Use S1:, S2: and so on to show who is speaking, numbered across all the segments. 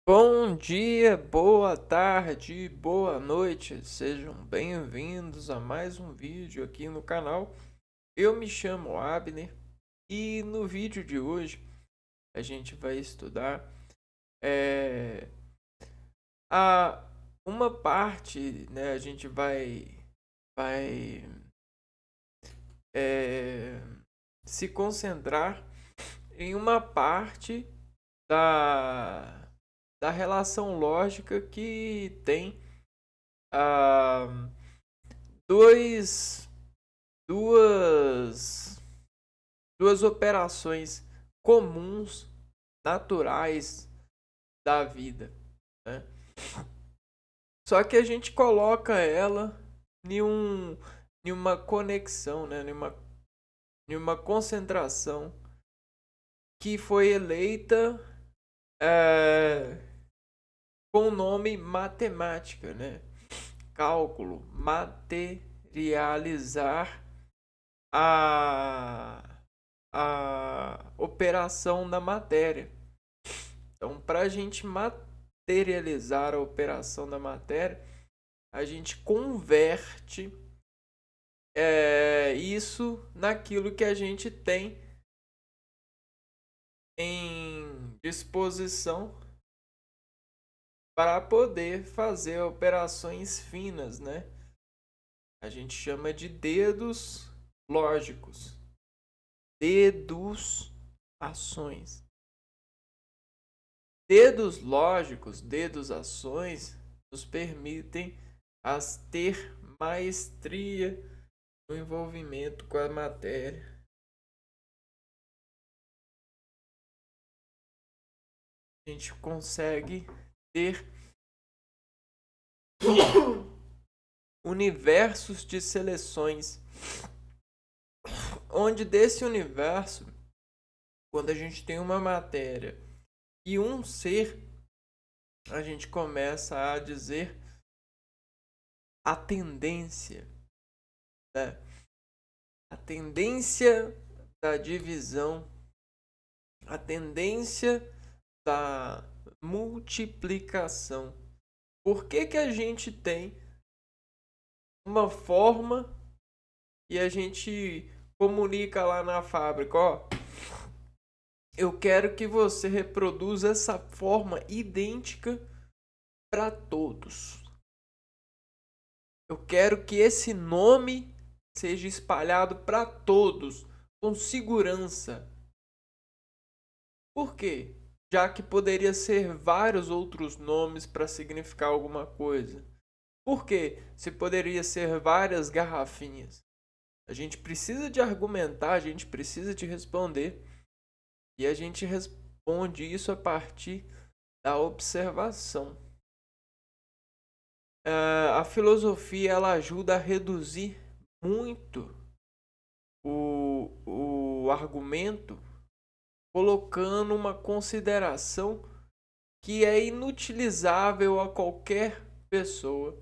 S1: Bom dia, boa tarde, boa noite, sejam bem-vindos a mais um vídeo aqui no canal. Eu me chamo Abner e no vídeo de hoje a gente vai estudar é, a uma parte, né? A gente vai é, se concentrar em uma parte da, da relação lógica que tem ah, dois, duas, duas operações comuns, naturais da vida, né? Só que a gente coloca ela em uma conexão, né? Em uma concentração que foi eleita é, com o nome matemática, né? Cálculo, materializar a, a operação da matéria. Então, para a gente materializar a operação da matéria, a gente converte isso naquilo que a gente tem em disposição para poder fazer operações finas, né? A gente chama de dedos lógicos, deduções. Dedos lógicos, deduções, nos permitem ter maestria no envolvimento com a matéria. A gente consegue ter universos de seleções, onde desse universo, quando a gente tem uma matéria e um ser, a gente começa a dizer a tendência, né? A tendência da divisão, a tendência da multiplicação. Por que que a gente tem uma forma e a gente comunica lá na fábrica, ó, eu quero que você reproduza essa forma idêntica para todos. Eu quero que esse nome seja espalhado para todos com segurança. Por quê? Já que poderia ser vários outros nomes para significar alguma coisa. Por quê? Se poderia ser várias garrafinhas. A gente precisa de argumentar, a gente precisa de responder. E a gente responde isso a partir da observação. A filosofia ela ajuda a reduzir muito o argumento, colocando uma consideração que é inutilizável a qualquer pessoa.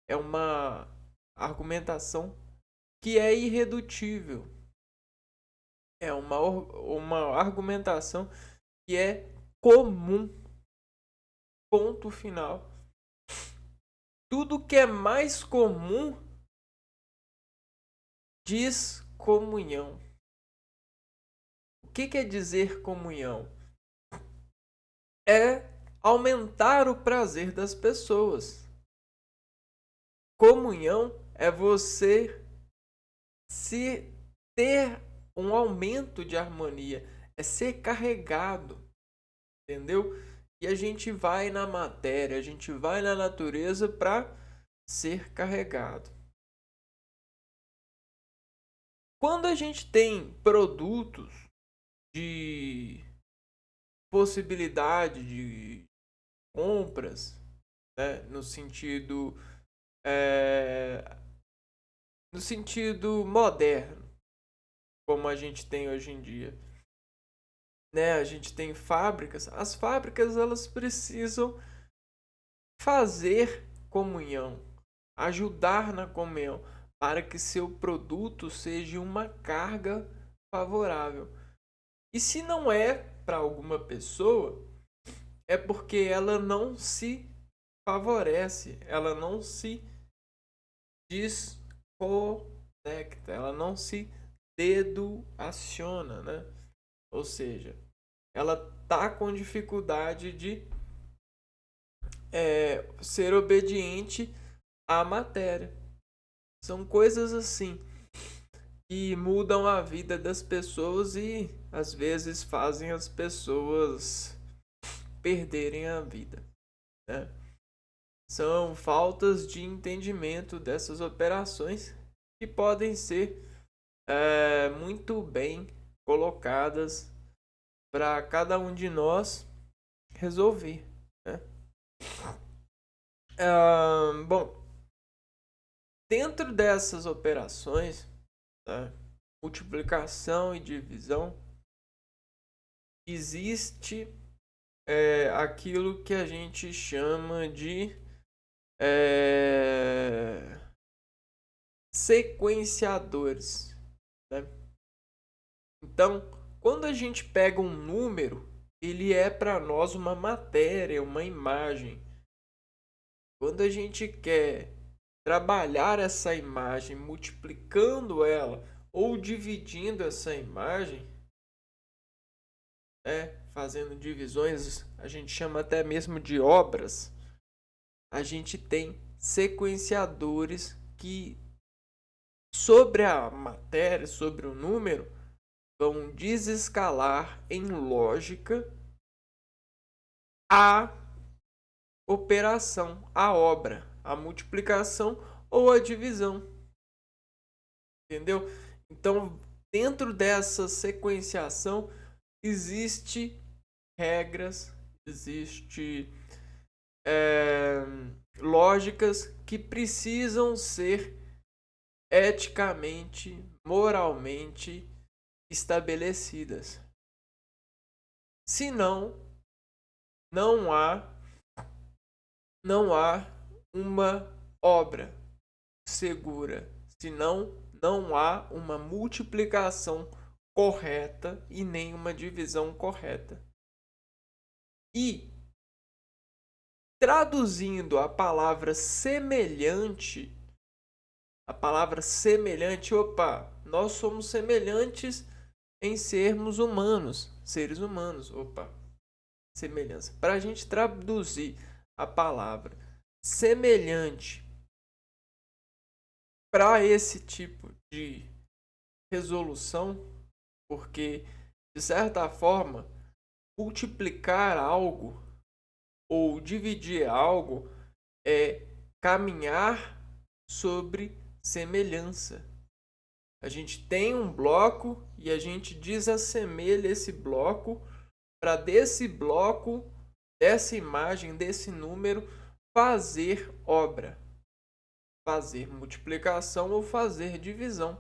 S1: É uma argumentação que é irredutível. É uma argumentação que é comum. Ponto final. Tudo que é mais comum diz comunhão. O que quer dizer comunhão? É aumentar o prazer das pessoas. Comunhão é você se ter um aumento de harmonia, é ser carregado, entendeu? E a gente vai na matéria, a gente vai na natureza para ser carregado. Quando a gente tem produtos de possibilidade de compras, né, é, no sentido moderno, como a gente tem hoje em dia, né? A gente tem fábricas. As fábricas elas precisam fazer comunhão, ajudar na comunhão, para que seu produto seja uma carga favorável. E se não é para alguma pessoa, é porque ela não se favorece, ela não se desconecta, ela não se deduaciona, né? Ou seja, ela tá com dificuldade de ser obediente à matéria. São coisas assim que mudam a vida das pessoas e às vezes fazem as pessoas perderem a vida, né? São faltas de entendimento dessas operações que podem ser muito bem colocadas para cada um de nós resolver, né? Bom, dentro dessas operações, tá? Multiplicação e divisão, existe aquilo que a gente chama de sequenciadores, né? Então, quando a gente pega um número, ele é para nós uma matéria, uma imagem. Quando a gente quer trabalhar essa imagem multiplicando ela ou dividindo essa imagem, fazendo divisões, a gente chama até mesmo de obras. A gente tem sequenciadores que sobre a matéria, sobre o número, vão desescalar em lógica a operação, a obra, a multiplicação ou a divisão. Entendeu? Então, dentro dessa sequenciação, existe regras, existe lógicas que precisam ser eticamente, moralmente estabelecidas. Senão, não há uma obra segura. Senão, não há uma multiplicação correta e nem uma divisão correta. E traduzindo a palavra semelhante, opa, nós somos semelhantes em sermos humanos, seres humanos, opa, semelhança. Para a gente traduzir a palavra semelhante para esse tipo de resolução, porque de certa forma multiplicar algo ou dividir algo é caminhar sobre semelhança. A gente tem um bloco e a gente desassemelha esse bloco para desse bloco, dessa imagem, desse número, fazer obra, fazer multiplicação ou fazer divisão.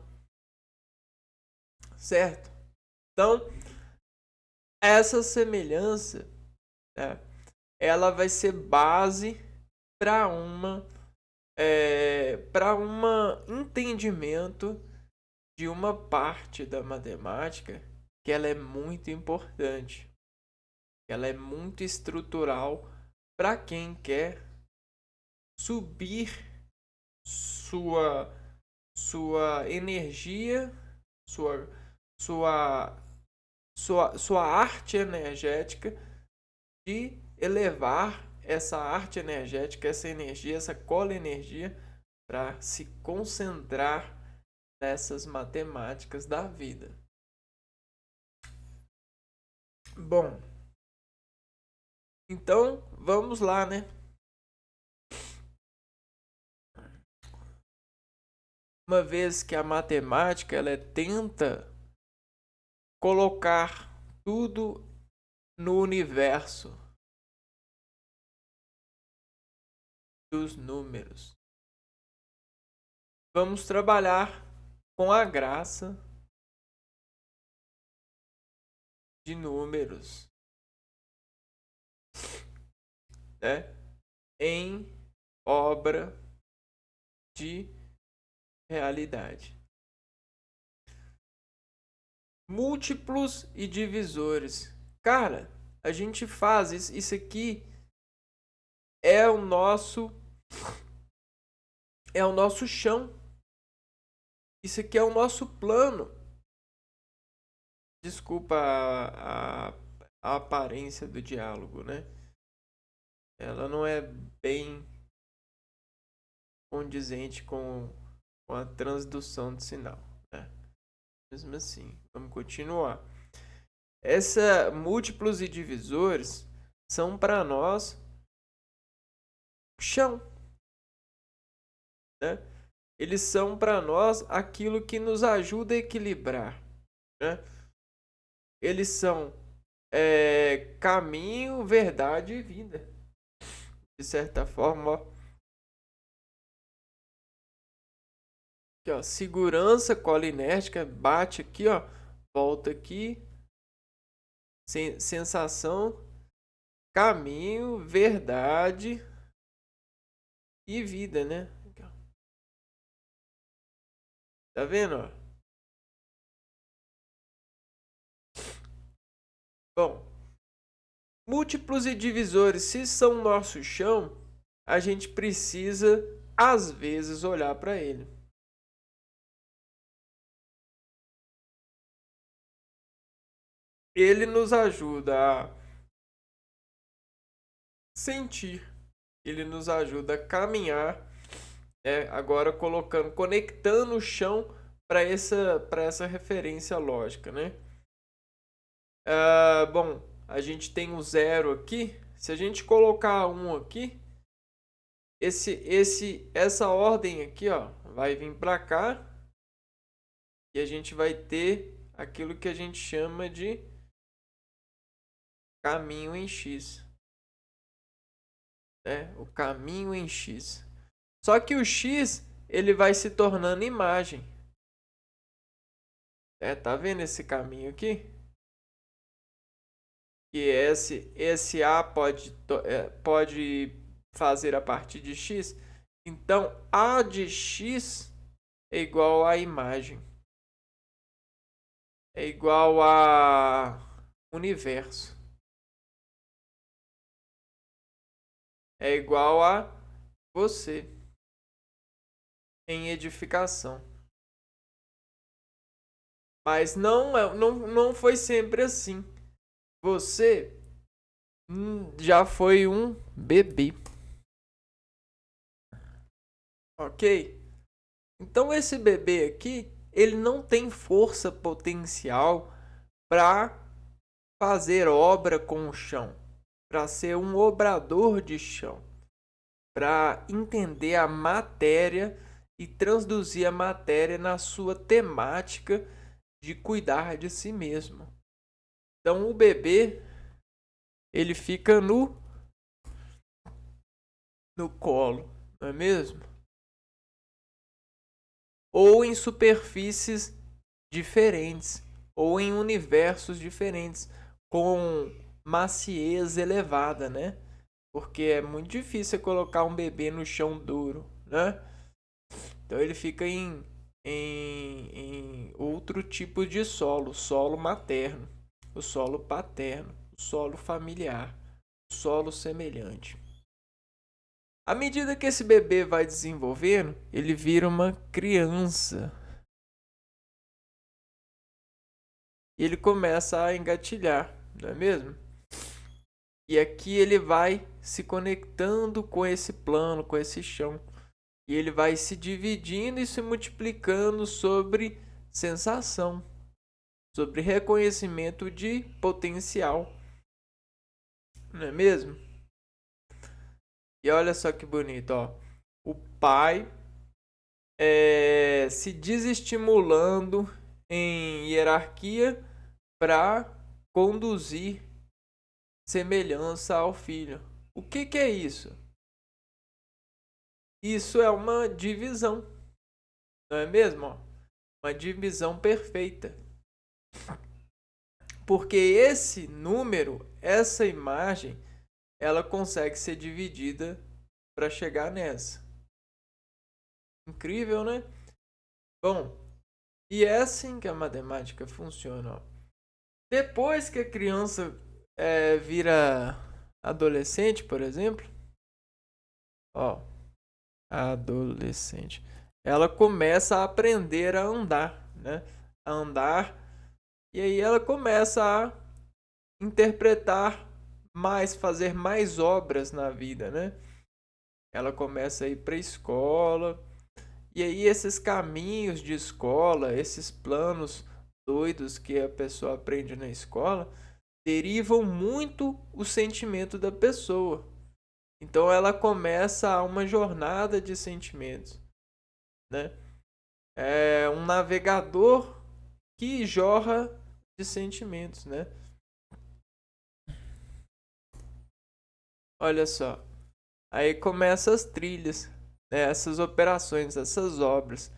S1: Certo? Então, essa semelhança, né, ela vai ser base para entendimento de uma parte da matemática que ela é muito importante, ela é muito estrutural para quem quer subir sua energia, sua arte energética, de elevar essa arte energética, essa energia, essa cola-energia, para se concentrar nessas matemáticas da vida. Bom, então vamos lá, né? Uma vez que a matemática ela tenta colocar tudo no universo dos números, vamos trabalhar com a graça de números, né? Em obra de realidade. Múltiplos e divisores. Cara, a gente faz isso aqui é o nosso chão. Isso aqui é o nosso plano. Desculpa a aparência do diálogo, né? Ela não é bem condizente com a transdução de sinal, né? Mesmo assim, vamos continuar. Essa múltiplos e divisores são para nós chão, né? Eles são para nós aquilo que nos ajuda a equilibrar, né? Eles são caminho, verdade e vida. De certa forma, ó. Aqui, ó, segurança colinérgica, bate aqui, ó, volta aqui. Sensação, caminho, verdade e vida, né? Tá vendo, ó? Bom, múltiplos e divisores, se são nosso chão, a gente precisa, às vezes, olhar para ele. Ele nos ajuda a sentir, ele nos ajuda a caminhar, agora conectando o chão para essa referência lógica, né? Bom, a gente tem o 0 aqui. Se a gente colocar 1 aqui, essa ordem aqui, ó, vai vir para cá e a gente vai ter aquilo que a gente chama de caminho em X, né? O caminho em X. Só que o X ele vai se tornando imagem. Tá vendo esse caminho aqui? Que esse A pode fazer a partir de X. Então, A de X é igual a imagem. É igual a universo. É igual a você em edificação. Mas não foi sempre assim. Você já foi um bebê. Ok? Então esse bebê aqui, ele não tem força potencial para fazer obra com o chão, para ser um obrador de chão, para entender a matéria e transduzir a matéria na sua temática de cuidar de si mesmo. Então o bebê ele fica no colo, não é mesmo? Ou em superfícies diferentes, ou em universos diferentes, com maciez elevada, né? Porque é muito difícil colocar um bebê no chão duro, né? Então ele fica em outro tipo de solo materno, o solo paterno, o solo familiar, o solo semelhante. À medida que esse bebê vai desenvolvendo, ele vira uma criança. E ele começa a engatilhar, não é mesmo? E aqui ele vai se conectando com esse plano, com esse chão. E ele vai se dividindo e se multiplicando sobre sensação, sobre reconhecimento de potencial. Não é mesmo? E olha só que bonito, ó. O pai se desestimulando em hierarquia para conduzir semelhança ao filho. O que é isso? Isso é uma divisão, não é mesmo? Uma divisão perfeita. Porque esse número, essa imagem, ela consegue ser dividida para chegar nessa. Incrível, né? Bom, e é assim que a matemática funciona. Ó. Depois que a criança vira adolescente, por exemplo, ó, adolescente, ela começa a aprender a andar, né? A andar, e aí ela começa a interpretar mais, fazer mais obras na vida, né? Ela começa a ir para a escola, e aí esses caminhos de escola, esses planos doidos que a pessoa aprende na escola, derivam muito o sentimento da pessoa. Então ela começa uma jornada de sentimentos, né? É um navegador que jorra de sentimentos, né? Olha só. Aí começam as trilhas, né? Essas operações, essas obras.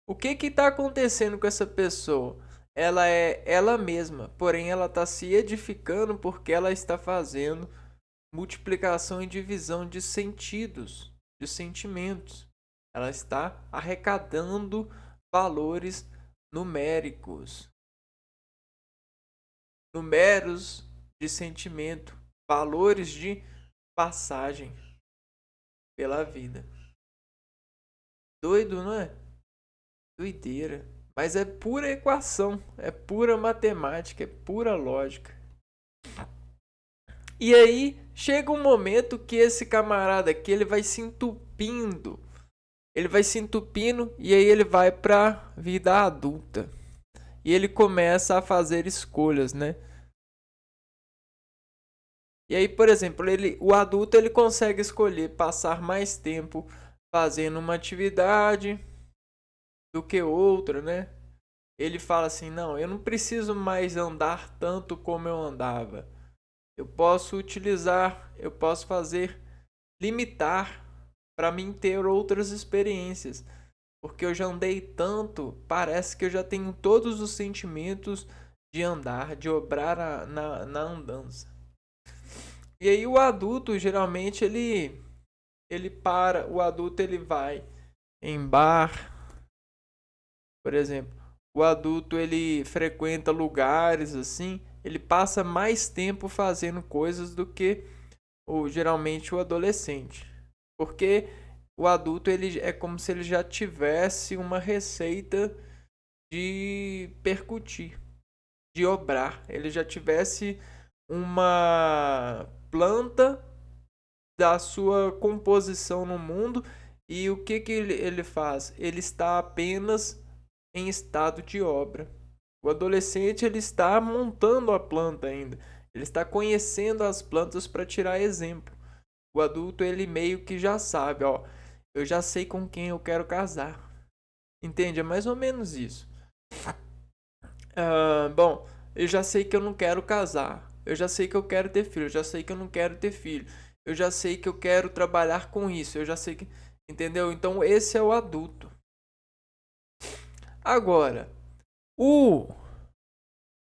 S1: O que está acontecendo com essa pessoa? Ela é ela mesma, porém ela está se edificando porque ela está fazendo multiplicação e divisão de sentidos, de sentimentos. Ela está arrecadando valores numéricos, números de sentimento, valores de passagem pela vida. Doido, não é? Doideira. Mas é pura equação, é pura matemática, é pura lógica. E aí chega um momento que esse camarada aqui ele vai se entupindo. Ele vai se entupindo e aí ele vai para vida adulta. E ele começa a fazer escolhas, né? E aí, por exemplo, o adulto ele consegue escolher passar mais tempo fazendo uma atividade do que outra, né? Ele fala assim: "Não, eu não preciso mais andar tanto como eu andava. Eu posso utilizar, eu posso fazer limitar para mim ter outras experiências, porque eu já andei tanto, parece que eu já tenho todos os sentimentos de andar, de obrar na andança." E aí o adulto geralmente ele para, o adulto ele vai em bar, por exemplo. O adulto ele frequenta lugares assim, ele passa mais tempo fazendo coisas do que geralmente o adolescente. Porque o adulto ele é como se ele já tivesse uma receita de percutir, de obrar. Ele já tivesse uma planta da sua composição no mundo. E o que ele faz? Ele está apenas em estado de obra. O adolescente ele está montando a planta ainda. Ele está conhecendo as plantas para tirar exemplo. O adulto ele meio que já sabe, ó, eu já sei com quem eu quero casar. Entende? É mais ou menos isso. Bom, eu já sei que eu não quero casar. Eu já sei que eu quero ter filho. Eu já sei que eu não quero ter filho. Eu já sei que eu quero trabalhar com isso. Eu já sei que. Entendeu? Então esse é o adulto. Agora, o,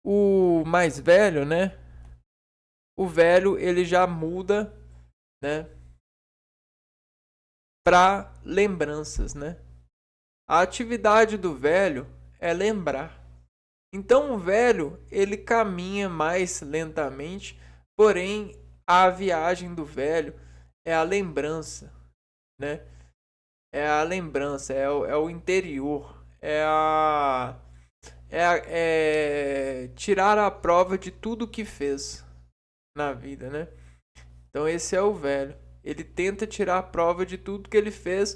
S1: o mais velho, né? O velho ele já muda, né? Para lembranças, né? A atividade do velho é lembrar. Então o velho, ele caminha mais lentamente, porém a viagem do velho é a lembrança, né? É a lembrança, é o interior, é tirar a prova de tudo que fez na vida, né? Então esse é o velho. Ele tenta tirar a prova de tudo que ele fez,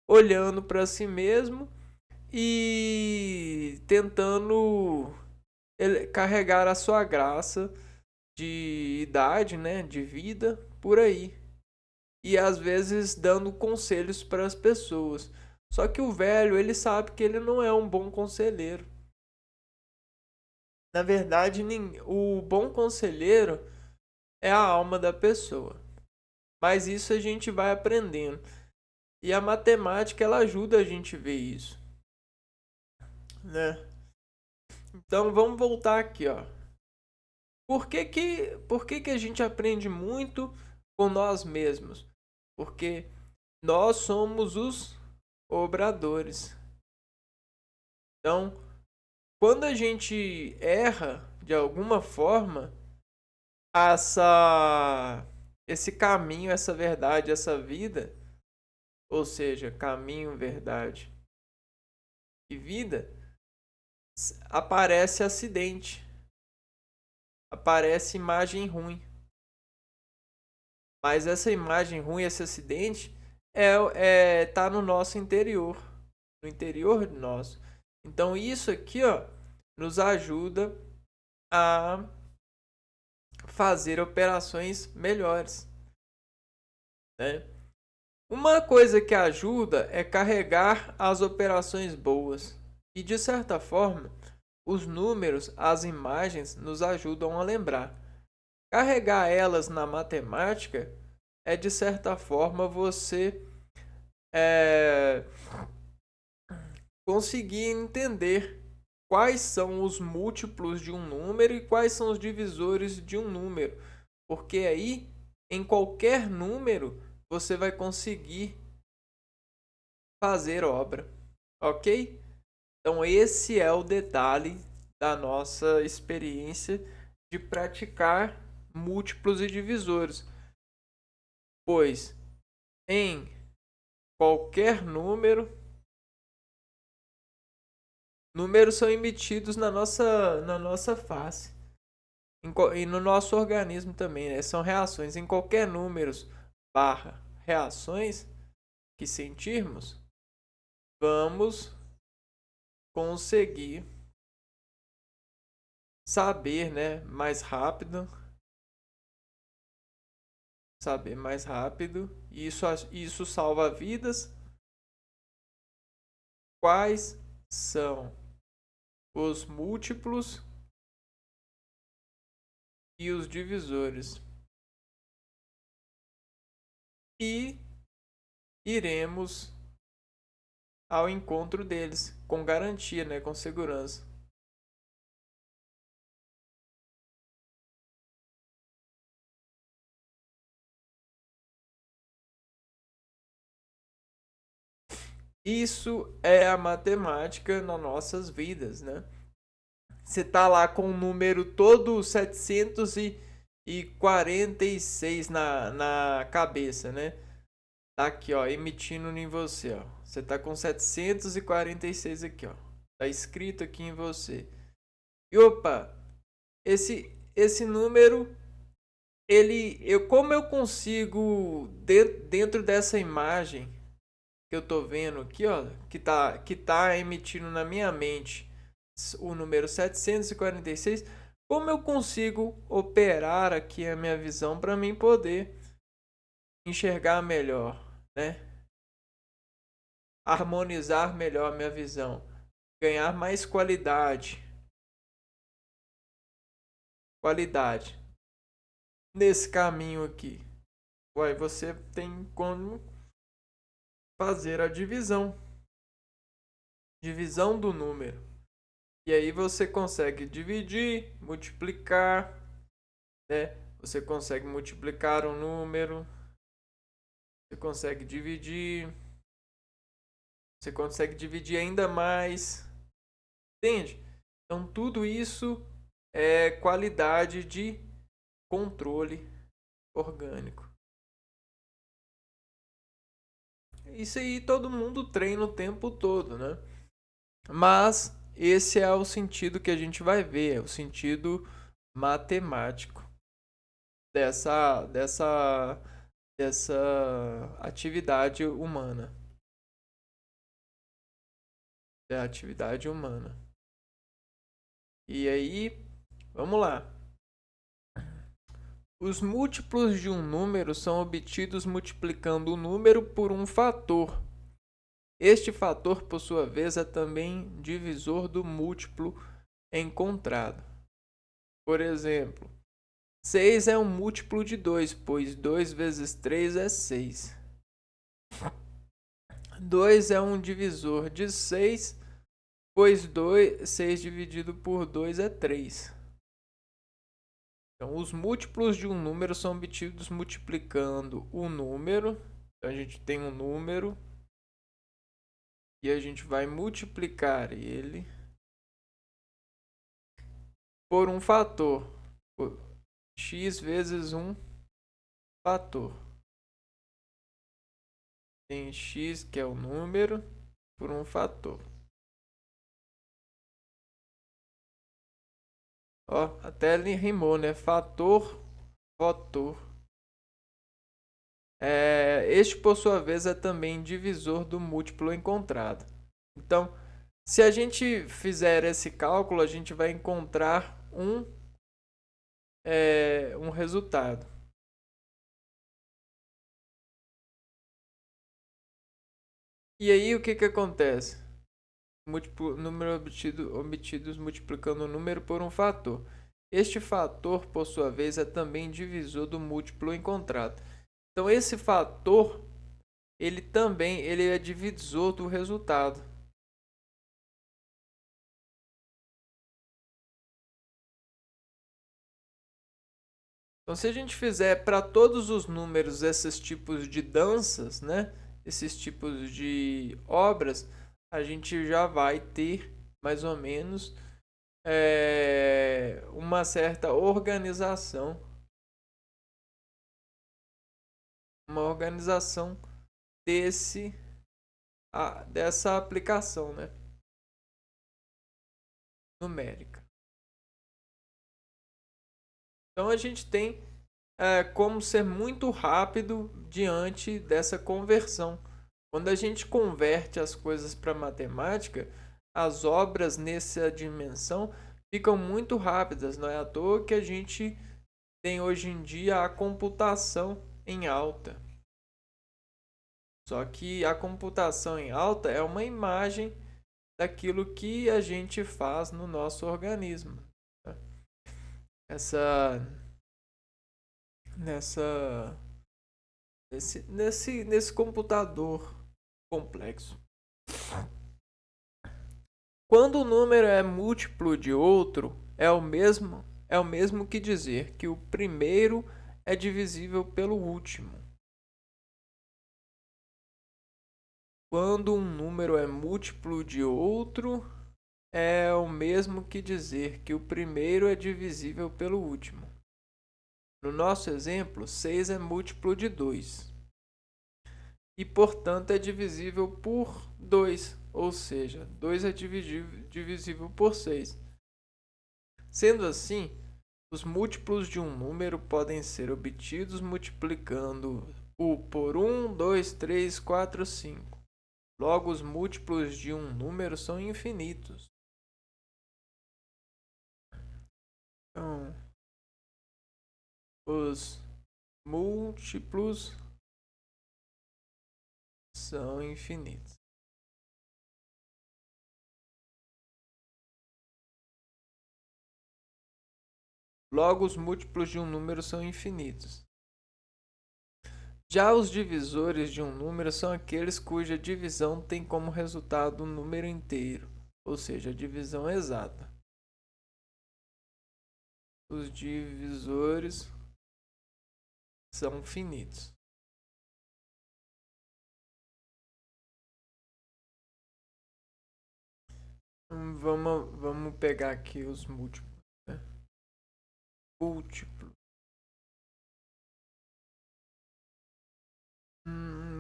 S1: olhando para si mesmo e tentando carregar a sua graça de idade, né, de vida por aí. E às vezes dando conselhos para as pessoas. Só que o velho, ele sabe que ele não é um bom conselheiro. Na verdade, o bom conselheiro é a alma da pessoa. Mas isso a gente vai aprendendo. E a matemática ela ajuda a gente a ver isso, né? Então vamos voltar aqui, ó. Por que a gente aprende muito com nós mesmos? Porque nós somos os obradores. Então, quando a gente erra de alguma forma, esse caminho, essa verdade, essa vida, ou seja, caminho, verdade e vida, aparece acidente, aparece imagem ruim. Mas essa imagem ruim, esse acidente, tá no nosso interior, no interior de nós. Então isso aqui, ó, nos ajuda a fazer operações melhores, né? Uma coisa que ajuda é carregar as operações boas. E de certa forma, os números, as imagens nos ajudam a lembrar. Carregar elas na matemática é de certa forma você é, conseguir entender quais são os múltiplos de um número e quais são os divisores de um número. Porque aí, em qualquer número, você vai conseguir fazer obra, ok? Então, esse é o detalhe da nossa experiência de praticar múltiplos e divisores. Pois, em qualquer número, números são emitidos na nossa face e no nosso organismo também, né? São reações. Em qualquer números barra reações que sentirmos, vamos conseguir saber, né, saber mais rápido. Isso salva vidas. Quais são os múltiplos e os divisores? E iremos ao encontro deles com garantia, né, com segurança. Isso é a matemática nas nossas vidas, né? Você tá lá com o número todo 746 na cabeça, né? Tá aqui, ó, emitindo em você, ó. Você tá com 746 aqui, ó. Tá escrito aqui em você. E opa, esse número, como eu consigo dentro dessa imagem que eu tô vendo aqui, ó, que tá emitindo na minha mente o número 746, como eu consigo operar aqui a minha visão para mim poder enxergar melhor, né? Harmonizar melhor a minha visão, ganhar mais qualidade nesse caminho aqui. Uai, você tem como fazer a divisão do número. E aí você consegue dividir, multiplicar, né? Você consegue multiplicar um número, você consegue dividir, você consegue dividir ainda mais, entende? Então tudo isso é qualidade de controle orgânico. Isso aí todo mundo treina o tempo todo, né? Mas esse é o sentido que a gente vai ver, é o sentido matemático dessa dessa atividade humana. Da atividade humana. E aí, vamos lá. Os múltiplos de um número são obtidos multiplicando o número por um fator. Este fator, por sua vez, é também divisor do múltiplo encontrado. Por exemplo, 6 é um múltiplo de 2, pois 2 vezes 3 é 6. 2 é um divisor de 6, pois 6 dividido por 2 é 3. Então, os múltiplos de um número são obtidos multiplicando o número. Então, a gente tem um número e a gente vai multiplicar ele por um fator. x vezes um fator. Tem x, que é o número, por um fator. Ó, até ele rimou, né? Fator, fator. Este, por sua vez, é também divisor do múltiplo encontrado. Então, se a gente fizer esse cálculo, a gente vai encontrar um resultado. E aí, o que acontece? Número obtidos multiplicando o número por um fator. Este fator, por sua vez, é também divisor do múltiplo encontrado. Então, esse fator, ele é divisor do resultado. Então, se a gente fizer para todos os números esses tipos de danças, né? Esses tipos de obras, a gente já vai ter mais ou menos uma certa organização, uma organização dessa aplicação, né? Numérica. Então a gente tem como ser muito rápido diante dessa conversão. Quando a gente converte as coisas para matemática, as obras nessa dimensão ficam muito rápidas. Não é à toa que a gente tem hoje em dia a computação em alta. Só que a computação em alta é uma imagem daquilo que a gente faz no nosso organismo. Essa nessa nesse computador complexo. Quando o número é múltiplo de outro, é o mesmo que dizer que o primeiro é divisível pelo último. Quando um número é múltiplo de outro, é o mesmo que dizer que o primeiro é divisível pelo último. No nosso exemplo, 6 é múltiplo de 2 e, portanto, é divisível por 2, ou seja, 2 é divisível por 6. Sendo assim, os múltiplos de um número podem ser obtidos multiplicando-o por 1, 2, 3, 4, 5. Logo, os múltiplos de um número são infinitos. Então, os múltiplos são infinitos. Logo, os múltiplos de um número são infinitos. Já os divisores de um número são aqueles cuja divisão tem como resultado um número inteiro, ou seja, a divisão exata. Os divisores são finitos. Vamos pegar aqui os múltiplos. Né? Múltiplo.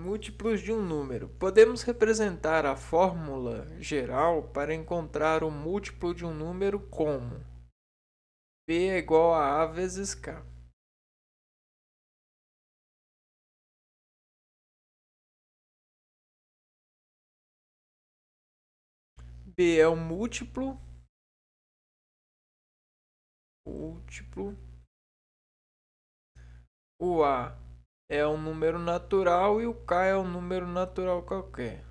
S1: Múltiplos de um número. Podemos representar a fórmula geral para encontrar o múltiplo de um número como P é igual a vezes K. B é o múltiplo o A é um número natural e o K é um número natural qualquer.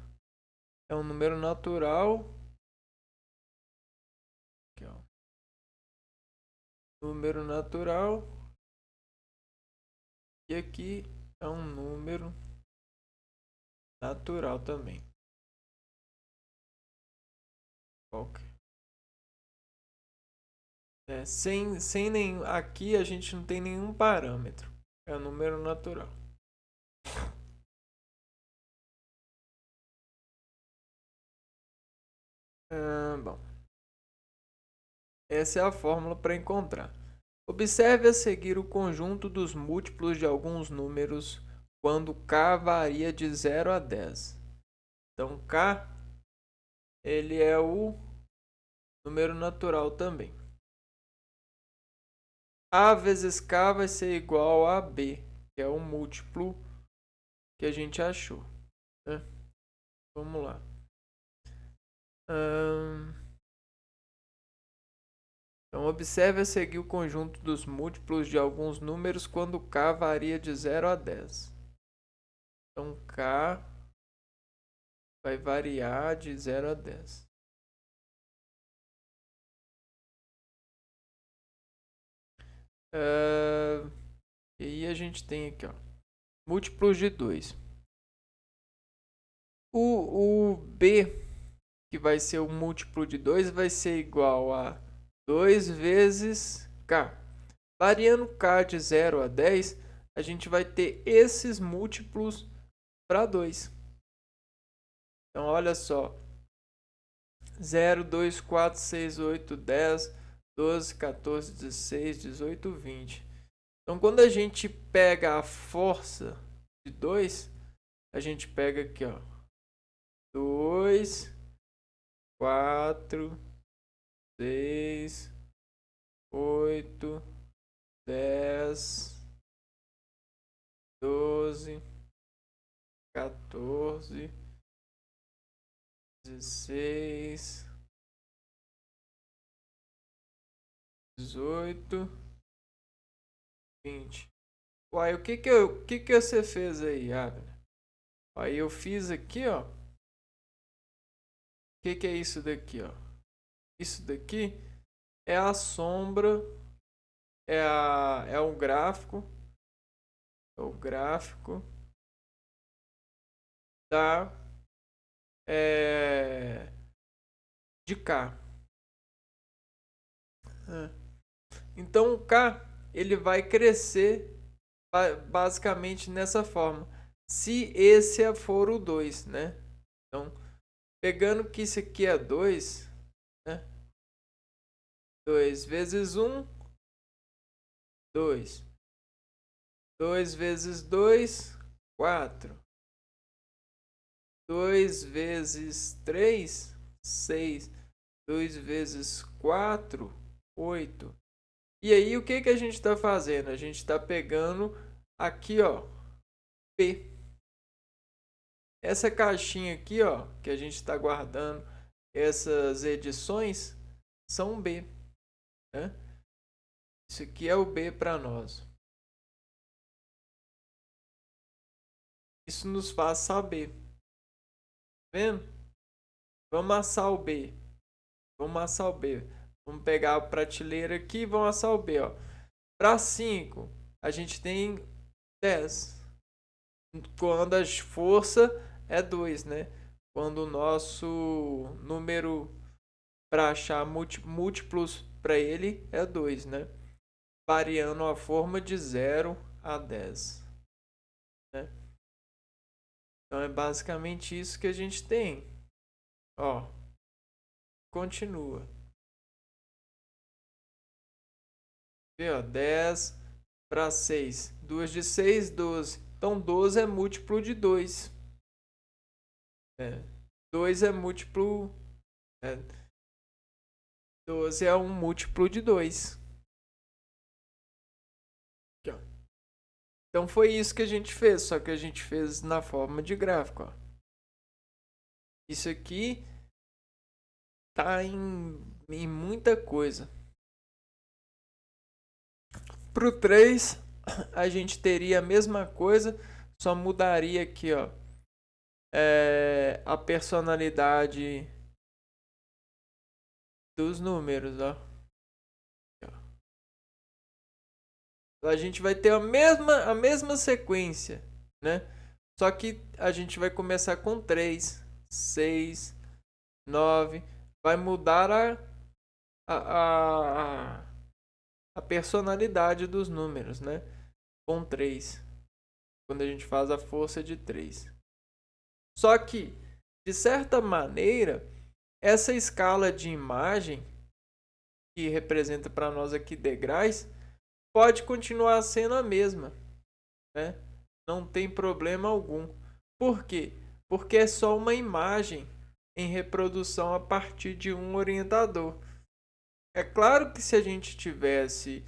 S1: É um número natural. Aqui, ó. Número natural. E aqui é um número natural também. Qualquer. Sem nenhum. Aqui a gente não tem nenhum parâmetro. É um número natural. Bom. Essa é a fórmula para encontrar. Observe a seguir o conjunto dos múltiplos de alguns números quando k varia de 0 a 10. Então, k ele é o número natural também. A vezes k vai ser igual a b, que é o múltiplo que a gente achou, né? Vamos lá. Então, observe a seguir o conjunto dos múltiplos de alguns números quando k varia de 0 a 10. Então, k vai variar de 0 a 10. E aí a gente tem aqui, ó, múltiplos de 2. O b, que vai ser o múltiplo de 2, vai ser igual a 2 vezes k. Variando k de 0 a 10, a gente vai ter esses múltiplos para 2. Então, olha só. 0, 2, 4, 6, 8, 10, 12, 14, 16, 18, 20. Então, quando a gente pega a força de 2, a gente pega aqui, ó. 2, 4, 6, 8, 10, 12, 14, 16, 18, 20. Uai, o que você fez aí, Abner? Aí eu fiz aqui, ó. O que é isso daqui, ó? Isso daqui é a sombra, é o gráfico da de K. Então o K ele vai crescer basicamente nessa forma. Se esse for o 2, né? Então, pegando que isso aqui é 2, né? 2 vezes 1, 2. 2 vezes 2, 4. 2 vezes 3, 6. 2 vezes 4, 8. E aí, o que a gente está fazendo? A gente está pegando aqui, ó, P. Essa caixinha aqui, ó, que a gente está guardando essas edições, são B, né? Isso aqui é o B para nós. Isso nos faz saber. Tá vendo? Vamos amassar o B. Vamos pegar a prateleira aqui e vamos amassar o B, ó. Para 5, a gente tem 10. Quando a força é 2, né? Quando o nosso número para achar múltiplos para ele é 2, né? Variando a forma de 0 a 10. Né? Então é basicamente isso que a gente tem. Ó, continua. Vê, ó, 10 para 6. 2 de 6, 12. Então 12 é múltiplo de 2. 2 é múltiplo... 12 é um múltiplo de 2. Aqui, ó. Então foi isso que a gente fez, só que a gente fez na forma de gráfico. Ó. Isso aqui tá em muita coisa. Pro 3, a gente teria a mesma coisa, só mudaria aqui, ó, a personalidade dos números, ó. A gente vai ter a mesma sequência, né? Só que a gente vai começar com 3, 6, 9. Vai mudar a personalidade dos números, né? Com 3. Quando a gente faz a força de 3. Só que, de certa maneira, essa escala de imagem, que representa para nós aqui degraus, pode continuar sendo a mesma, né? Não tem problema algum. Por quê? Porque é só uma imagem em reprodução a partir de um orientador. É claro que se a gente tivesse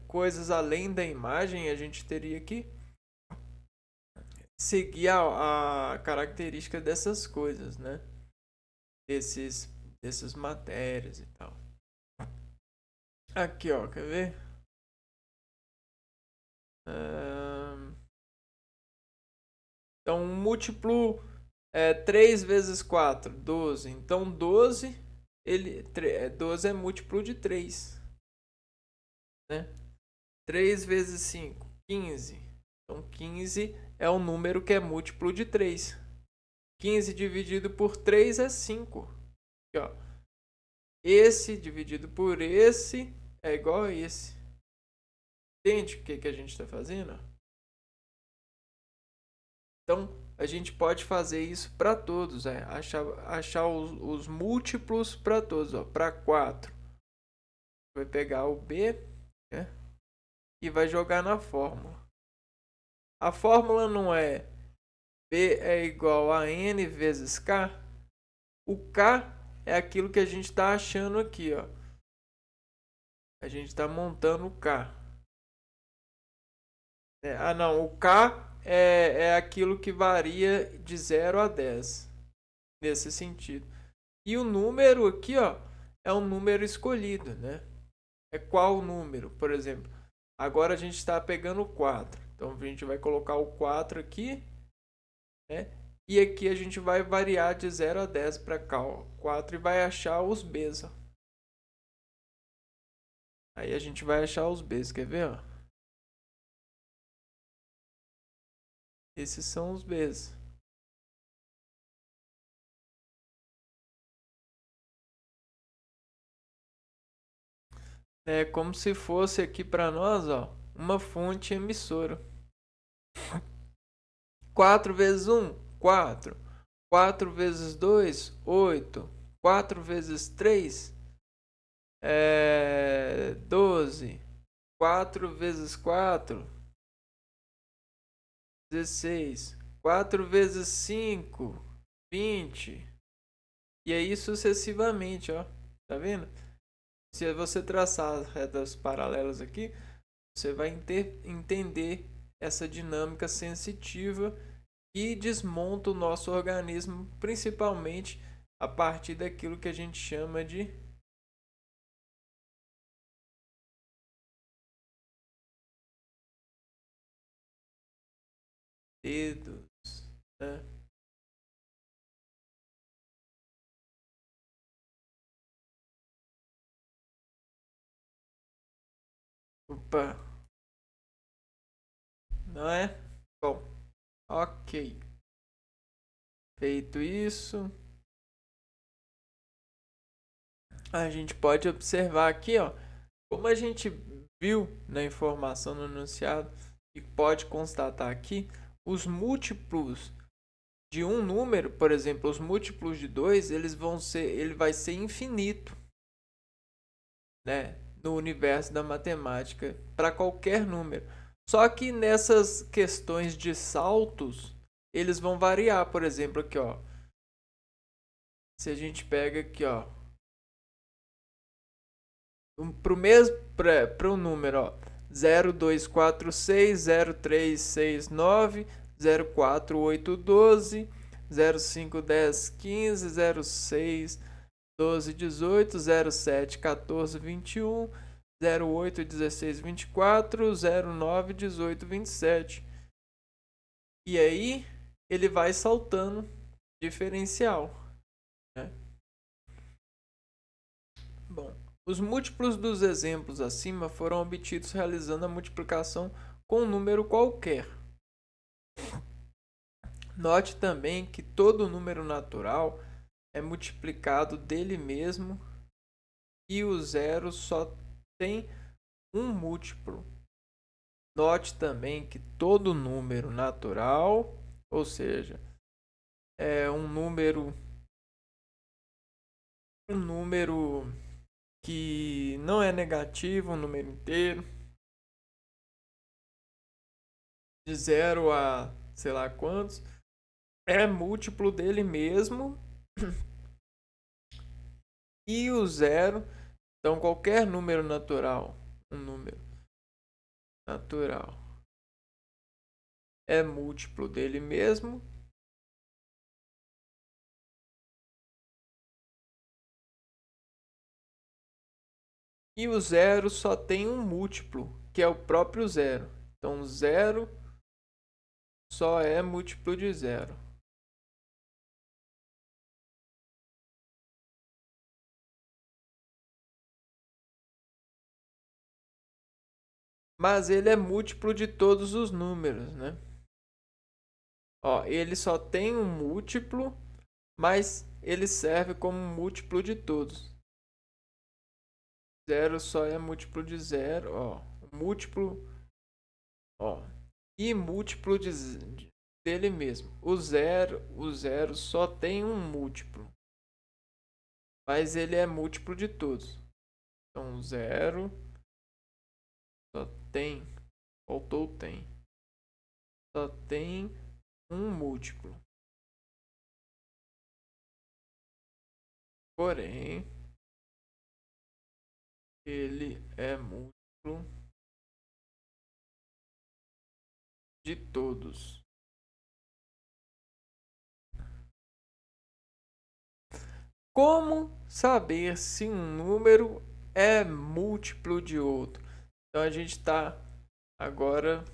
S1: coisas além da imagem, a gente teria que seguir a característica dessas coisas, né? Dessas matérias e tal. Aqui, ó, quer ver? Então, um múltiplo 3 vezes 4, 12. Então, 12, 12 é múltiplo de 3, né? 3 vezes 5, 15. Então, 15 é um número que é múltiplo de 3. 15 dividido por 3 é 5. Aqui, ó. Esse dividido por esse é igual a esse. Entende o que a gente está fazendo? Então, a gente pode fazer isso para todos. Achar os múltiplos para todos. Para 4. Vai pegar o B, né, e vai jogar na fórmula. A fórmula não é B é igual a N vezes K. O K é aquilo que a gente está achando aqui, ó. A gente está montando o K. Não. O K é aquilo que varia de 0 a 10. Nesse sentido. E o número aqui, ó, é um número escolhido, né? É qual número? Por exemplo, agora a gente está pegando o 4. Então a gente vai colocar o 4 aqui, né? E aqui a gente vai variar de 0 a 10 para cá, ó, 4, e vai achar os Bs. Ó. Aí a gente vai achar os Bs, quer ver? Ó? Esses são os Bs. É como se fosse aqui para nós, ó, uma fonte emissora. 4 vezes 1, 4. 4 vezes 2, 8. 4 vezes 3, 12. 4 vezes 4, 16. 4 vezes 5, 20. E aí sucessivamente, ó. Tá vendo? Se você traçar as retas paralelas aqui, você vai entender essa dinâmica sensitiva que desmonta o nosso organismo, principalmente a partir daquilo que a gente chama de dedos, né? Opa, não é? Bom, ok. Feito isso, a gente pode observar aqui, ó, como a gente viu na informação no enunciado e pode constatar aqui, os múltiplos de um número, por exemplo, os múltiplos de 2, ele vai ser infinito, né, no universo da matemática para qualquer número. Só que nessas questões de saltos, eles vão variar, por exemplo, aqui, ó. Se a gente pega aqui, ó, para o número, ó, 0246, 0369, 04812, 0510, 15, 06 12 18, 07 14 21, 08 16 24, 09 18 27. E aí ele vai saltando diferencial, né? Bom, os múltiplos dos exemplos acima foram obtidos realizando a multiplicação com um número qualquer. Note também que todo número natural é multiplicado dele mesmo e o zero só tem um múltiplo. Note também que todo número natural, ou seja, é um número que não é negativo, um número inteiro, de 0 a sei lá quantos, é múltiplo dele mesmo, e o zero, então qualquer número natural, um número natural, é múltiplo dele mesmo. E o zero só tem um múltiplo, que é o próprio zero. Então, zero só é múltiplo de zero. Mas ele é múltiplo de todos os números, né? Ó, ele só tem um múltiplo, mas ele serve como múltiplo de todos. Zero só é múltiplo de zero, ó. Múltiplo, ó. E múltiplo dele mesmo. O zero só tem um múltiplo, mas ele é múltiplo de todos. Então, zero só tem, faltou tem, só tem um múltiplo. Porém, ele é múltiplo de todos. Como saber se um número é múltiplo de outro? Então a gente está agora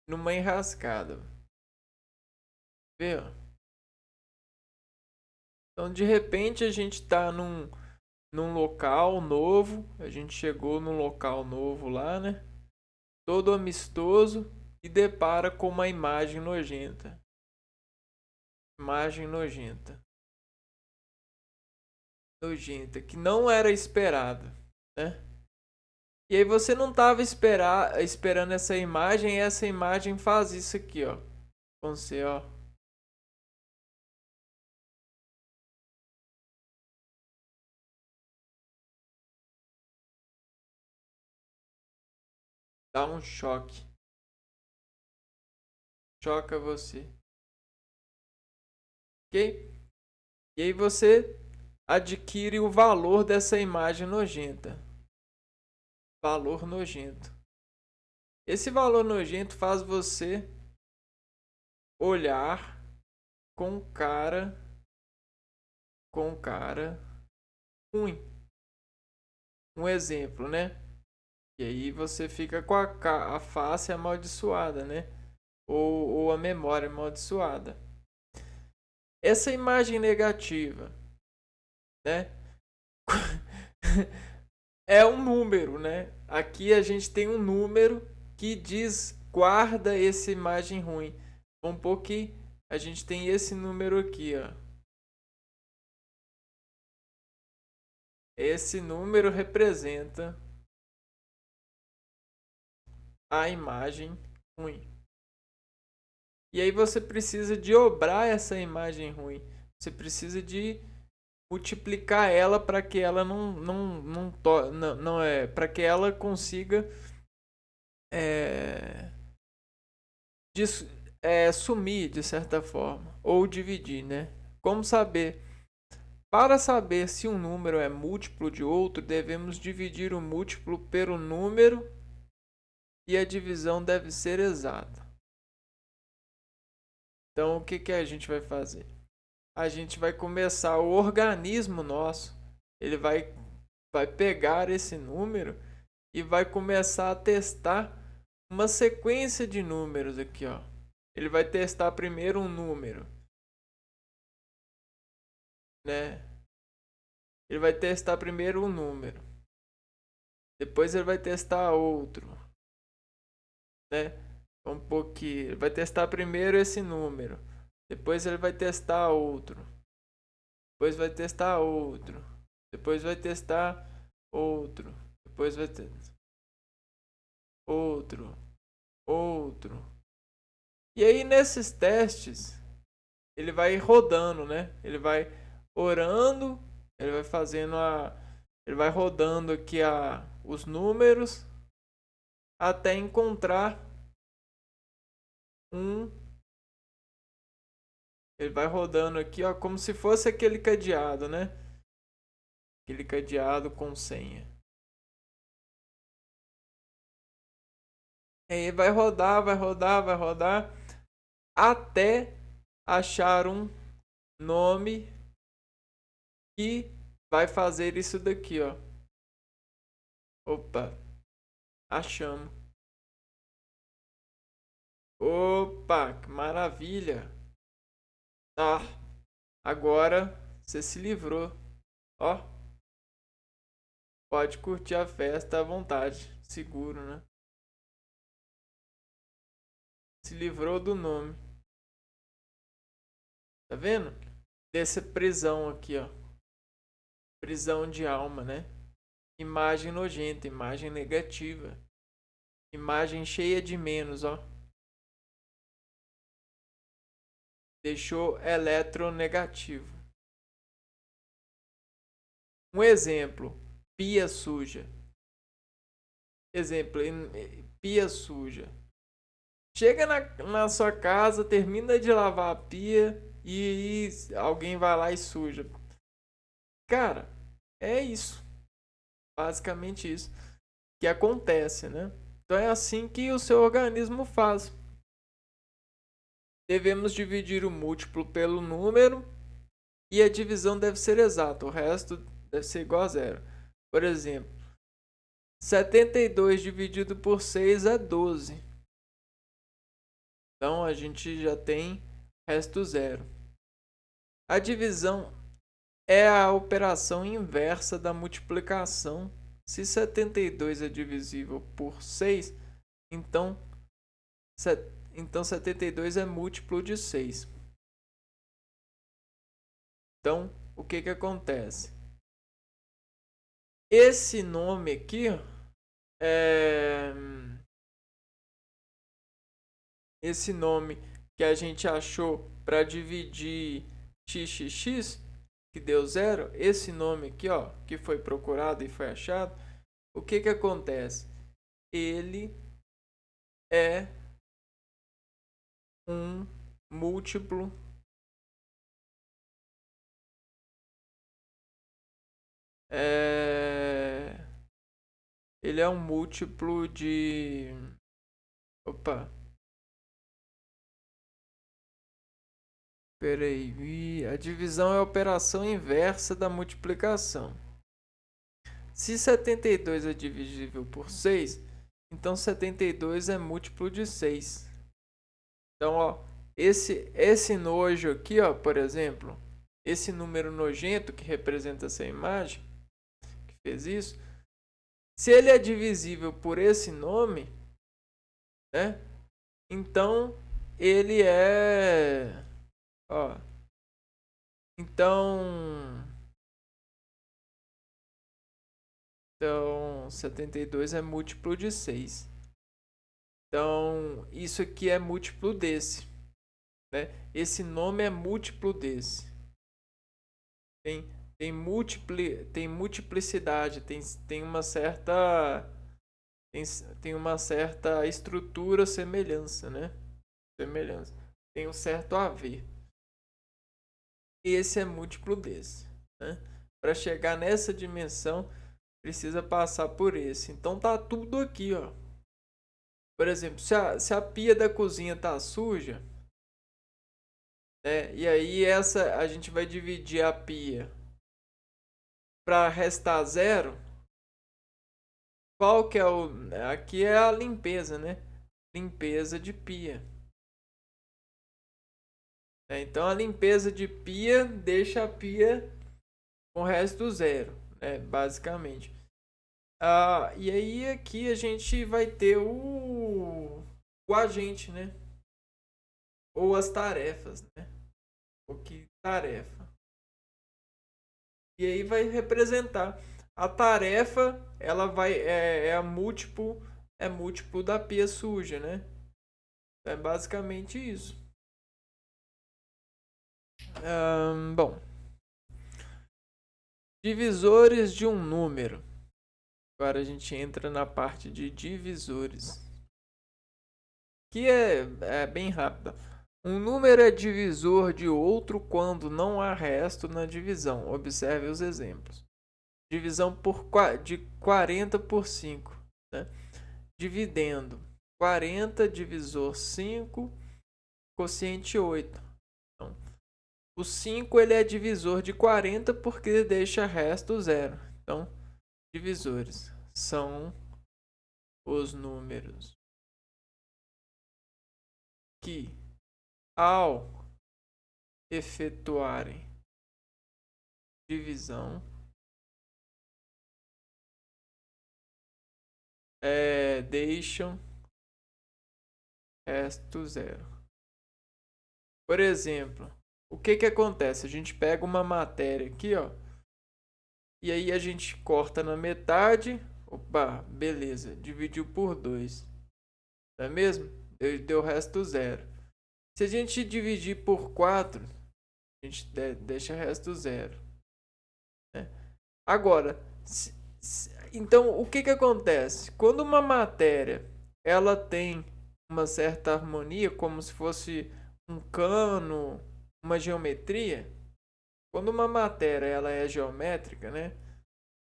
S1: numa enrascada. Vê? Então de repente a gente está num local novo. A gente chegou num local novo lá, né? Todo amistoso e depara com uma imagem nojenta. Imagem nojenta. Nojenta, que não era esperada, né? E aí você não estava esperando essa imagem, e essa imagem faz isso aqui, ó. Com você, ó. Dá um choque. Choca você. Ok? E aí você adquire o valor dessa imagem nojenta. Valor nojento. Esse valor nojento faz você olhar com cara ruim. Um exemplo, né? E aí você fica com a face amaldiçoada, né? Ou a memória amaldiçoada. Essa imagem negativa, né? É um número, né? Aqui a gente tem um número que diz guarda essa imagem ruim. Vamos supor que a gente tem esse número aqui, ó. Esse número representa a imagem ruim. E aí você precisa de obrar essa imagem ruim. Você precisa de multiplicar ela para que ela não é, para que ela consiga é, sumir de certa forma ou dividir, né? Como saber? Para saber se um número é múltiplo de outro, devemos dividir o múltiplo pelo número e a divisão deve ser exata. Então, o que a gente vai fazer? A gente vai começar o organismo nosso, ele vai pegar esse número e vai começar a testar uma sequência de números aqui, ó. Ele vai testar primeiro um número, né? Ele vai testar primeiro um número. Depois ele vai testar outro, né? Um pouquinho. Ele vai testar primeiro esse número. Depois ele vai testar outro. Depois vai testar outro. Depois vai testar outro. Depois vai ter outro. Outro. E aí nesses testes, ele vai rodando, né? Ele vai orando, ele vai fazendo Ele vai rodando aqui os números até encontrar um. Ele vai rodando aqui, ó, como se fosse aquele cadeado, né? Aquele cadeado com senha. Aí vai rodar, vai rodar, vai rodar até achar um nome que vai fazer isso daqui, ó. Opa, achamos. Opa, que maravilha. Ah, agora você se livrou. Ó, pode curtir a festa à vontade, seguro, né? Se livrou do nome. Tá vendo? Dessa prisão aqui, ó. Prisão de alma, né? Imagem nojenta, imagem negativa. Imagem cheia de menos, ó. Deixou eletronegativo. Um exemplo. Pia suja. Exemplo. Pia suja. Chega na sua casa, termina de lavar a pia e alguém vai lá e suja. Cara, é isso. Basicamente isso que acontece, né? Então é assim que o seu organismo faz. Devemos dividir o múltiplo pelo número e a divisão deve ser exata, o resto deve ser igual a zero. Por exemplo, 72 dividido por 6 é 12. Então a gente já tem resto zero. A divisão é a operação inversa da multiplicação. Se 72 é divisível por 6, então 72 é múltiplo de 6. Então, o que acontece? Esse nome aqui é esse nome que a gente achou para dividir xxx, que deu zero, esse nome aqui, ó, que foi procurado e foi achado, o que acontece? Ele é um múltiplo ele é um múltiplo de opa, peraí, a divisão é a operação inversa da multiplicação. Se 72 é divisível por 6, então 72 é múltiplo de 6. Então, ó, esse nojo aqui, ó, por exemplo, esse número nojento que representa essa imagem, que fez isso, se ele é divisível por esse nome, né? Então ele é, ó, então 72 é múltiplo de 6. Então isso aqui é múltiplo desse, né? Esse nome é múltiplo desse. Tem multiplicidade, tem uma certa tem uma certa estrutura, semelhança, né? Semelhança. Tem um certo a ver. Esse é múltiplo desse, né? Para chegar nessa dimensão, precisa passar por esse. Então tá tudo aqui, ó. Por exemplo, se a pia da cozinha tá suja, né? E aí essa a gente vai dividir a pia para restar zero. Qual que é o aqui é a limpeza, né? Limpeza de pia. Então a limpeza de pia deixa a pia com o resto zero, né? Basicamente. E aí aqui a gente vai ter o agente, né? Ou as tarefas, né? O que tarefa. E aí vai representar a tarefa, ela vai é múltiplo da pia suja, né? É basicamente isso. Bom, Divisores de um número. Agora a gente entra na parte de divisores, que é bem rápida. Um número é divisor de outro quando não há resto na divisão. Observe os exemplos. Divisão de 40 por 5. Né? Dividendo 40 divisor 5, quociente 8. Então, o 5 ele é divisor de 40 porque deixa resto zero. Então, divisores são os números que, ao efetuarem divisão, deixam resto zero. Por exemplo, o que acontece? A gente pega uma matéria aqui, ó, e aí a gente corta na metade. Opa, beleza, dividiu por 2. Não é mesmo? Deu resto zero. Se a gente dividir por 4, a gente deixa resto zero. Né? Agora, então o que acontece? Quando uma matéria ela tem uma certa harmonia, como se fosse um cano, uma geometria. Quando uma matéria ela é geométrica, né?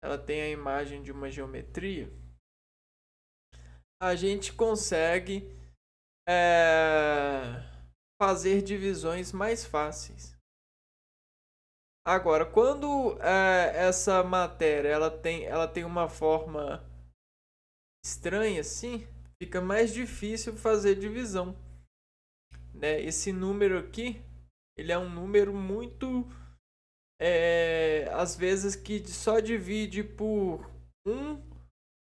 S1: Ela tem a imagem de uma geometria. A gente consegue fazer divisões mais fáceis. Agora, quando essa matéria ela tem uma forma estranha assim, fica mais difícil fazer divisão. Né? Esse número aqui, ele é um número muito, às vezes que só divide por 1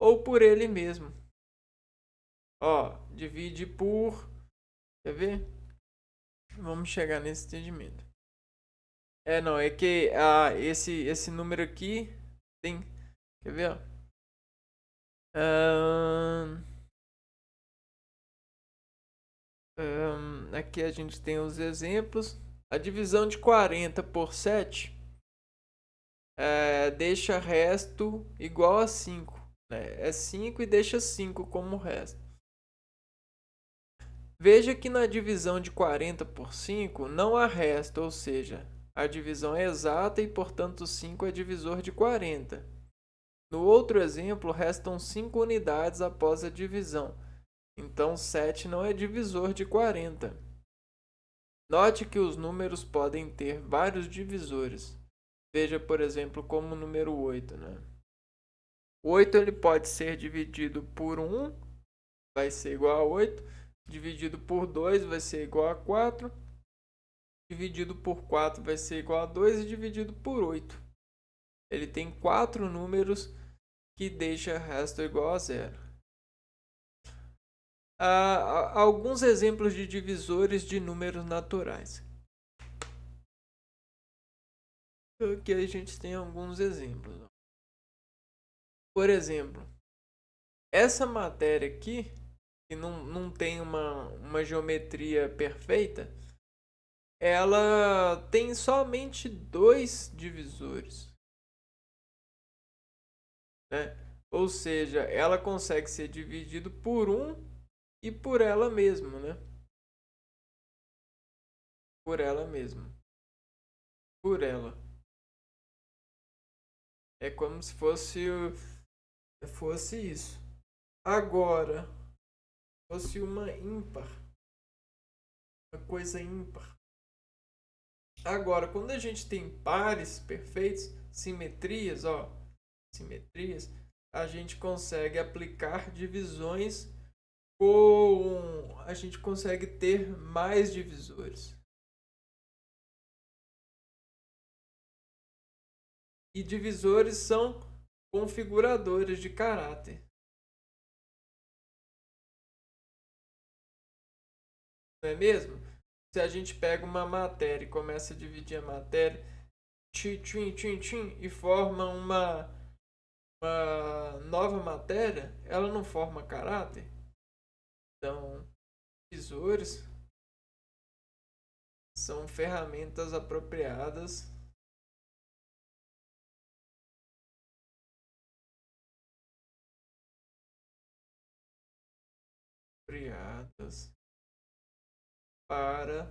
S1: ou por ele mesmo. Ó, divide por, quer ver? Vamos chegar nesse entendimento. Não, é que esse número aqui tem, quer ver? Aqui a gente tem os exemplos. A divisão de 40 por 7 deixa resto igual a 5. Né? É 5 e deixa 5 como resto. Veja que na divisão de 40 por 5 não há resto, ou seja, a divisão é exata e, portanto, 5 é divisor de 40. No outro exemplo, restam 5 unidades após a divisão. Então, 7 não é divisor de 40. Note que os números podem ter vários divisores. Veja, por exemplo, como o número 8. Né? O 8 ele pode ser dividido por 1, vai ser igual a 8. Dividido por 2 vai ser igual a 4. Dividido por 4 vai ser igual a 2. E dividido por 8. Ele tem 4 números que deixa resto igual a 0. Alguns exemplos de divisores de números naturais. Aqui a gente tem alguns exemplos. Por exemplo, essa matéria aqui, que não tem uma geometria perfeita, ela tem somente 2 divisores. Né? Ou seja, ela consegue ser dividida por 1 e por ela mesma. Né? Por ela mesma. Por ela. É como se fosse isso. Agora, fosse uma ímpar. Uma coisa ímpar. Agora, quando a gente tem pares perfeitos, simetrias, a gente consegue aplicar divisões a gente consegue ter mais divisores. E divisores são configuradores de caráter. Não é mesmo? Se a gente pega uma matéria e começa a dividir a matéria, e forma uma nova matéria, ela não forma caráter. Então, divisores são ferramentas apropriadas criadas para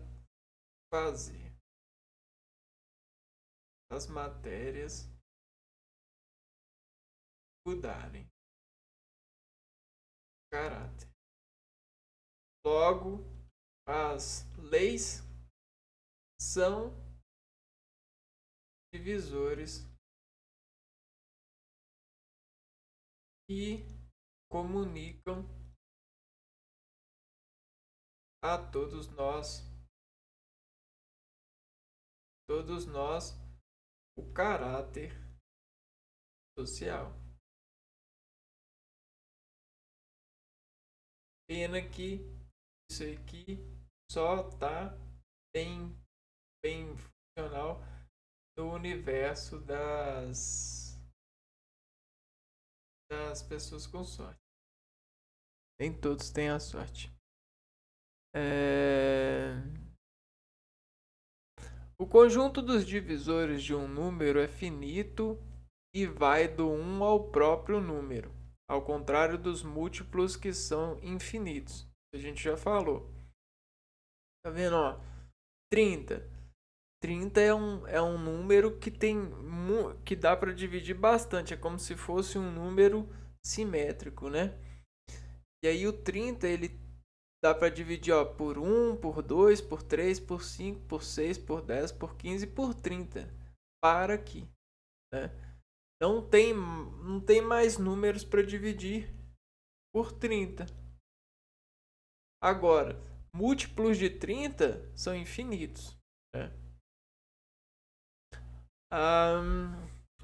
S1: fazer as matérias mudarem caráter. Logo, as leis são divisores que comunicam a todos nós o caráter social. Pena que isso aqui só tá bem funcional no universo das pessoas com sorte. Nem todos têm a sorte. O conjunto dos divisores de um número é finito e vai do 1 ao próprio número, ao contrário dos múltiplos que são infinitos. A gente já falou. Tá vendo, ó? 30. 30 é um número que dá para dividir bastante, é como se fosse um número simétrico, né? E aí o 30 ele dá para dividir, ó, por 1, por 2, por 3, por 5, por 6, por 10, por 15 e por 30. Para aqui, né? Não tem mais números para dividir por 30. Agora, múltiplos de 30 são infinitos, né?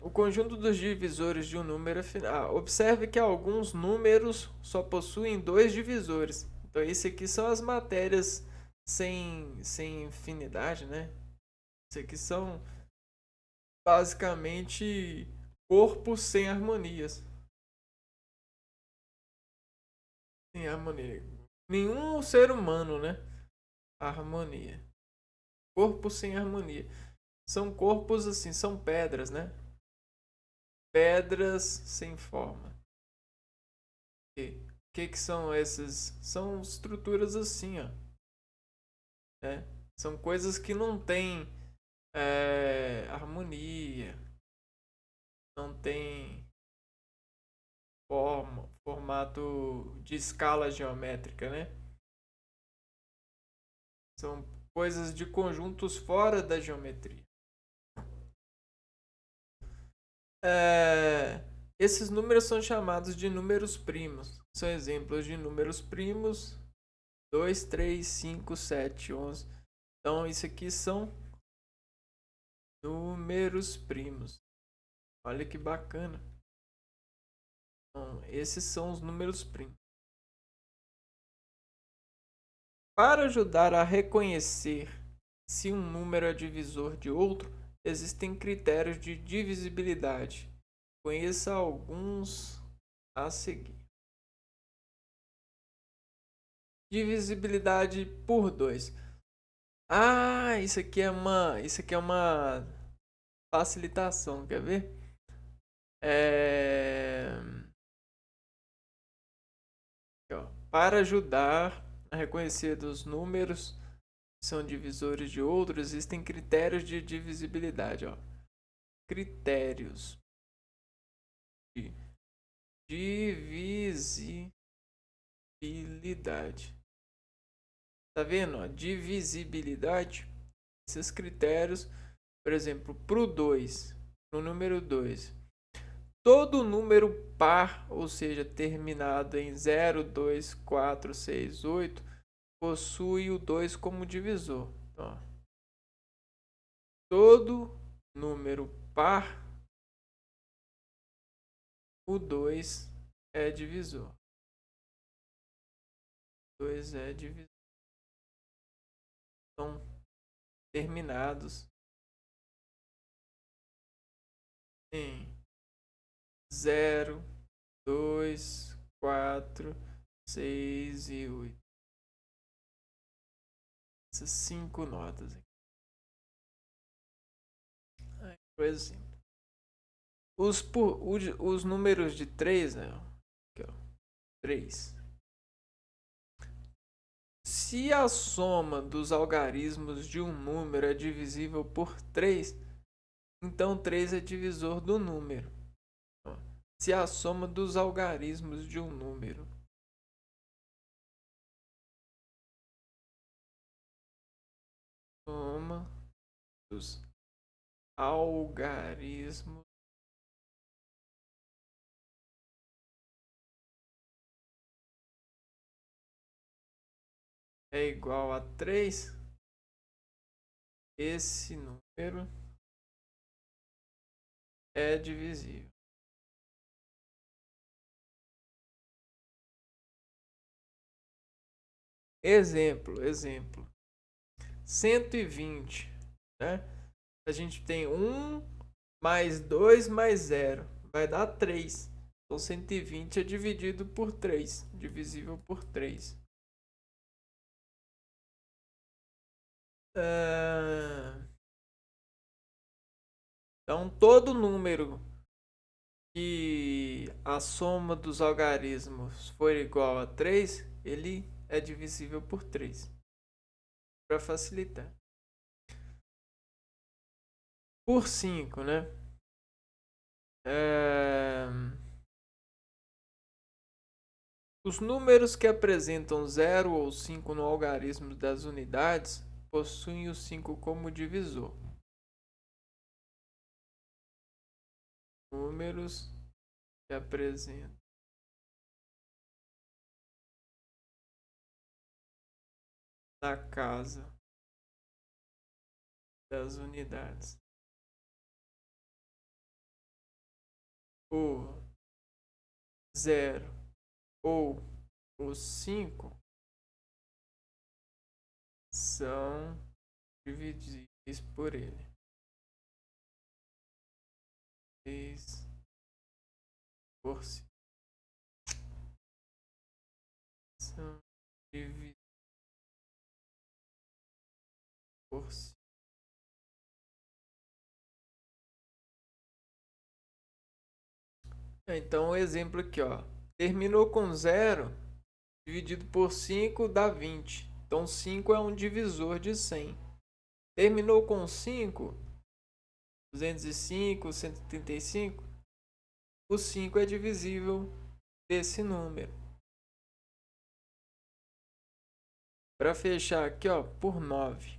S1: O conjunto dos divisores de um número é finito. Observe que alguns números só possuem 2 divisores. Então, esse aqui são as matérias sem infinidade, né? Isso aqui são basicamente corpos sem harmonias. Sem harmonia. Nenhum ser humano, né? Harmonia. Corpo sem harmonia. São corpos assim, são pedras, né? Pedras sem forma. O que são essas? São estruturas assim, ó. Né? São coisas que não têm harmonia. Não tem formato de escala geométrica, né? São coisas de conjuntos fora da geometria. Esses números são chamados de números primos. São exemplos de números primos: 2, 3, 5, 7, 11. Então, isso aqui são números primos. Olha que bacana. Então, esses são os números primos. Para ajudar a reconhecer se um número é divisor de outro, existem critérios de divisibilidade. Conheça alguns a seguir. Divisibilidade por 2. Isso aqui é uma facilitação, quer ver? Para ajudar a reconhecer os números que são divisores de outros, existem critérios de divisibilidade, ó. Critérios de divisibilidade. Tá vendo? Ó? Divisibilidade. Esses critérios, por exemplo, pro número 2. Todo número par, ou seja, terminado em 0, 2, 4, 6, 8, possui o 2 como divisor. Então, todo número par, o 2 é divisor. 2 é divisor. São terminados em 0, 2, 4, 6 e 8. Essas 5 notas aqui. Coisa assim. Os números de 3, né? Aqui, ó. 3. Se a soma dos algarismos de um número é divisível por 3, então 3 é divisor do número. Se a soma dos algarismos de um número soma dos algarismos é igual a 3, esse número é divisível. Exemplo. 120, né? A gente tem 1 mais 2 mais 0. Vai dar 3. Então 120 é dividido por 3. Divisível por 3. Então todo número que a soma dos algarismos for igual a 3, ele é divisível por 3. Para facilitar. Por 5, né? Os números que apresentam 0 ou 5 no algarismo das unidades possuem o 5 como divisor. Números que apresentam na casa das unidades o 0 ou o 5 são dividíveis por ele. 6 por 5 são divididos por 5. Então, o exemplo aqui, ó. Terminou com 0, dividido por 5 dá 20. Então, 5 é um divisor de 100. Terminou com 5, 205, 135. O 5 é divisível desse número. Para fechar aqui, ó, por 9.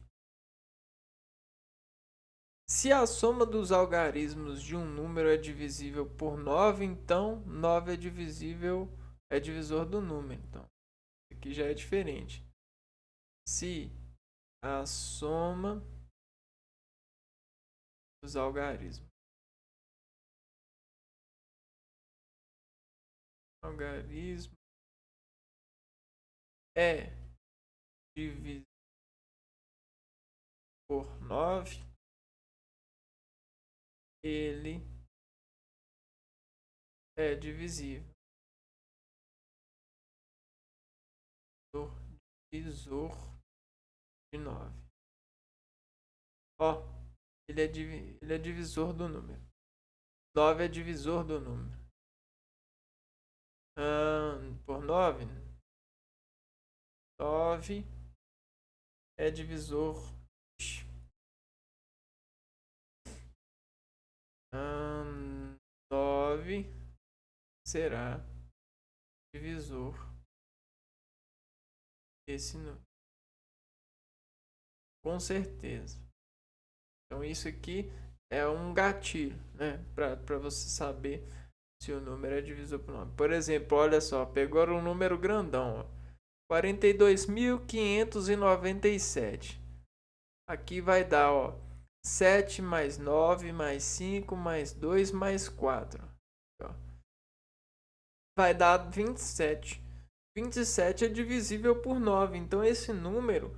S1: Se a soma dos algarismos de um número é divisível por 9, então 9 é divisor do número. Então, aqui já é diferente. Se a soma dos algarismos é divisível por 9, ele é divisível por divisor de 9. Ó, ele é divisor do número. 9 é divisor do número. Por 9, 9 é divisor. 9 será divisor desse número. Com certeza. Então isso aqui é um gatilho, né? Para você saber se o número é divisor por 9. Por exemplo, olha só, pegou um número grandão, ó, 42.597. Aqui vai dar, ó, 7 mais 9 mais 5 mais 2 mais 4. Ó. Vai dar 27. 27 é divisível por 9. Então esse número,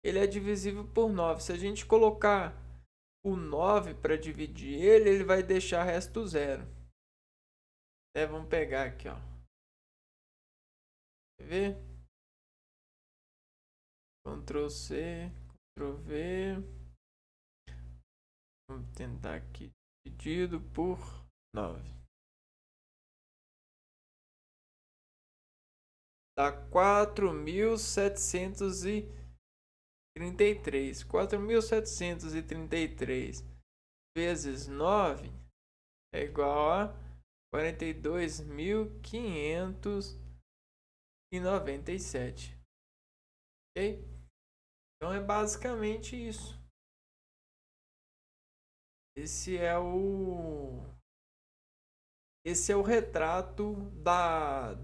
S1: ele é divisível por 9. Se a gente colocar o 9 para dividir ele, ele vai deixar resto zero. Vamos pegar aqui, ó. Quer ver? Ctrl C, Ctrl V. Vamos tentar aqui. Dividido por 9. dá 4.733. 4.733 vezes 9 é igual a 42.597. Ok? Então é basicamente isso. Esse é o retrato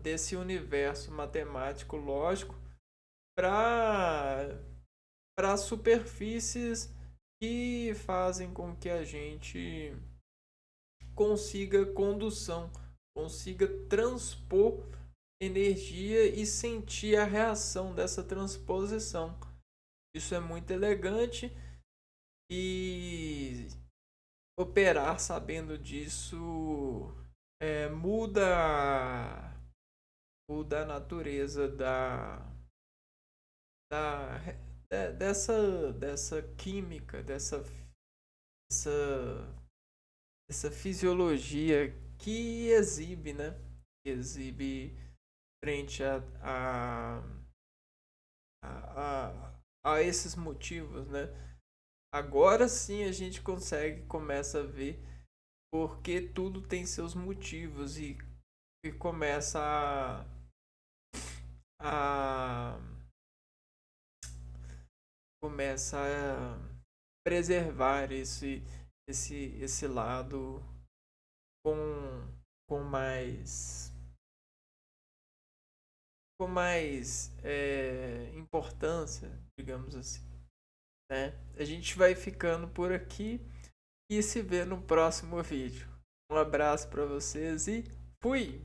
S1: desse universo matemático lógico para superfícies que fazem com que a gente consiga condução, consiga transpor energia e sentir a reação dessa transposição. Isso é muito elegante e operar sabendo disso muda a natureza dessa química, dessa fisiologia que exibe, né? Que exibe frente a esses motivos, né? Agora sim a gente começa a ver porque tudo tem seus motivos e começa a preservar esse lado com, com mais importância, digamos assim, né? A gente vai ficando por aqui e se vê no próximo vídeo. Um abraço para vocês e fui!